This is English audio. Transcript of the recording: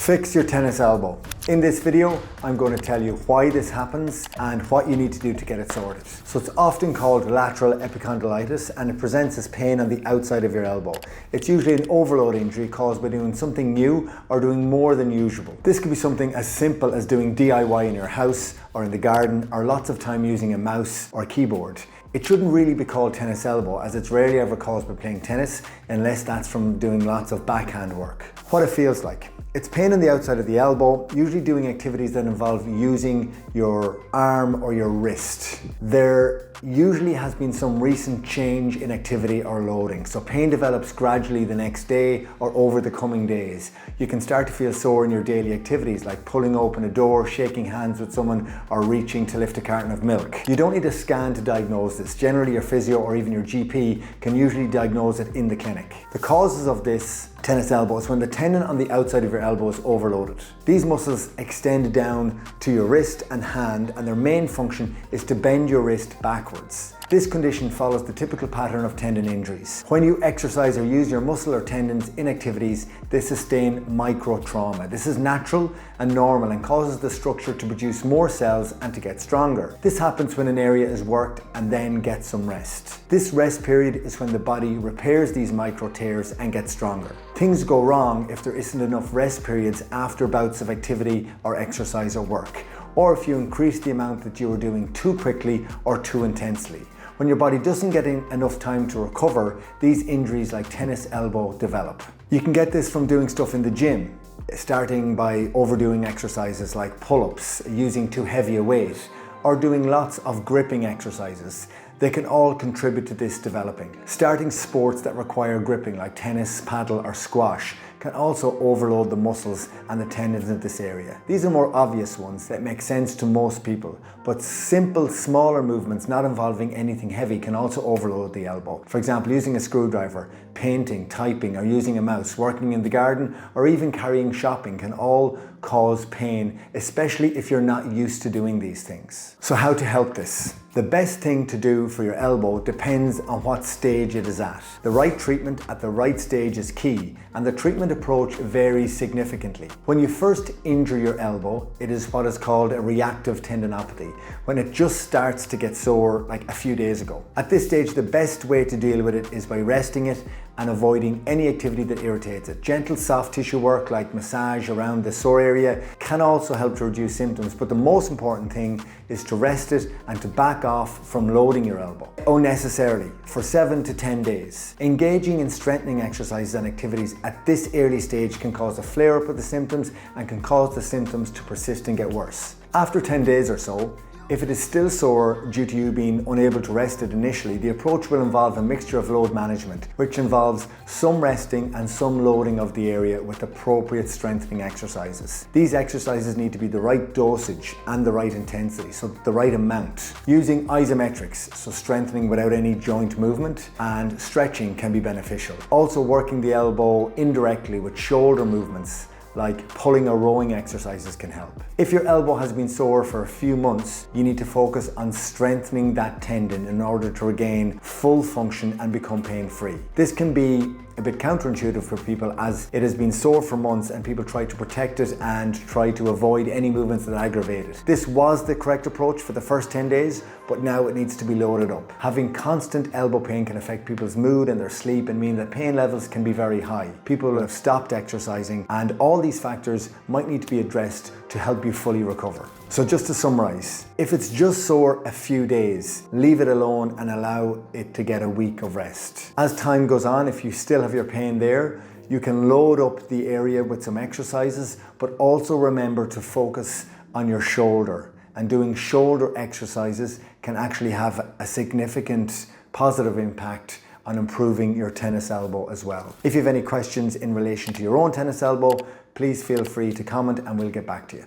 Fix your tennis elbow. In this video, I'm going to tell you why this happens and what you need to do to get it sorted. So it's often called lateral epicondylitis and it presents as pain on the outside of your elbow. It's usually an overload injury caused by doing something new or doing more than usual. This could be something as simple as doing DIY in your house or in the garden or lots of time using a mouse or keyboard. It shouldn't really be called tennis elbow as it's rarely ever caused by playing tennis unless that's from doing lots of backhand work. What it feels like. It's pain on the outside of the elbow, usually doing activities that involve using your arm or your wrist. There usually has been some recent change in activity or loading, so pain develops gradually the next day or over the coming days. You can start to feel sore in your daily activities like pulling open a door, shaking hands with someone, or reaching to lift a carton of milk. You don't need a scan to diagnose this. Generally your physio or even your GP can usually diagnose it in the clinic. The causes of this tennis elbow is when the tendon on the outside of your elbow is overloaded. These muscles extend down to your wrist and hand, and their main function is to bend your wrist backwards. This condition follows the typical pattern of tendon injuries. When you exercise or use your muscle or tendons in activities, they sustain micro trauma. This is natural and normal and causes the structure to produce more cells and to get stronger. This happens when an area is worked and then gets some rest. This rest period is when the body repairs these micro tears and gets stronger. Things go wrong if there isn't enough rest periods after bouts of activity or exercise or work, or if you increase the amount that you are doing too quickly or too intensely. When your body doesn't get enough time to recover, these injuries like tennis elbow develop. You can get this from doing stuff in the gym, starting by overdoing exercises like pull-ups, using too heavy a weight, or doing lots of gripping exercises. They can all contribute to this developing. Starting sports that require gripping like tennis, padel or squash can also overload the muscles and the tendons of this area. These are more obvious ones that make sense to most people, but simple, smaller movements not involving anything heavy can also overload the elbow. For example, using a screwdriver, painting, typing or using a mouse, working in the garden or even carrying shopping can all cause pain, especially if you're not used to doing these things. So how to help this? The best thing to do for your elbow depends on what stage it is at. The right treatment at the right stage is key, and the treatment approach varies significantly. When you first injure your elbow, it is what is called a reactive tendinopathy, when it just starts to get sore like a few days ago. At this stage, the best way to deal with it is by resting it and avoiding any activity that irritates it. Gentle soft tissue work like massage around the sore area can also help to reduce symptoms, but the most important thing is to rest it and to back off from loading your elbow unnecessarily for 7 to 10 days. Engaging in strengthening exercises and activities at this early stage can cause a flare-up of the symptoms and can cause the symptoms to persist and get worse. After 10 days or so, if it is still sore due to you being unable to rest it initially, the approach will involve a mixture of load management, which involves some resting and some loading of the area with appropriate strengthening exercises. These exercises need to be the right dosage and the right intensity, so the right amount. Using isometrics, so strengthening without any joint movement, and stretching can be beneficial. Also working the elbow indirectly with shoulder movements like pulling or rowing exercises can help. If your elbow has been sore for a few months, you need to focus on strengthening that tendon in order to regain full function and become pain-free. This can be a bit counterintuitive for people as it has been sore for months and people try to protect it and try to avoid any movements that aggravate it. This was the correct approach for the first 10 days, but now it needs to be loaded up. Having constant elbow pain can affect people's mood and their sleep and mean that pain levels can be very high. People will have stopped exercising, and all these factors might need to be addressed to help you fully recover. So just to summarize, if it's just sore a few days, leave it alone and allow it to get a week of rest. As time goes on, if you still have your pain there, you can load up the area with some exercises, but also remember to focus on your shoulder. And doing shoulder exercises can actually have a significant positive impact on improving your tennis elbow as well. If you have any questions in relation to your own tennis elbow, please feel free to comment and we'll get back to you.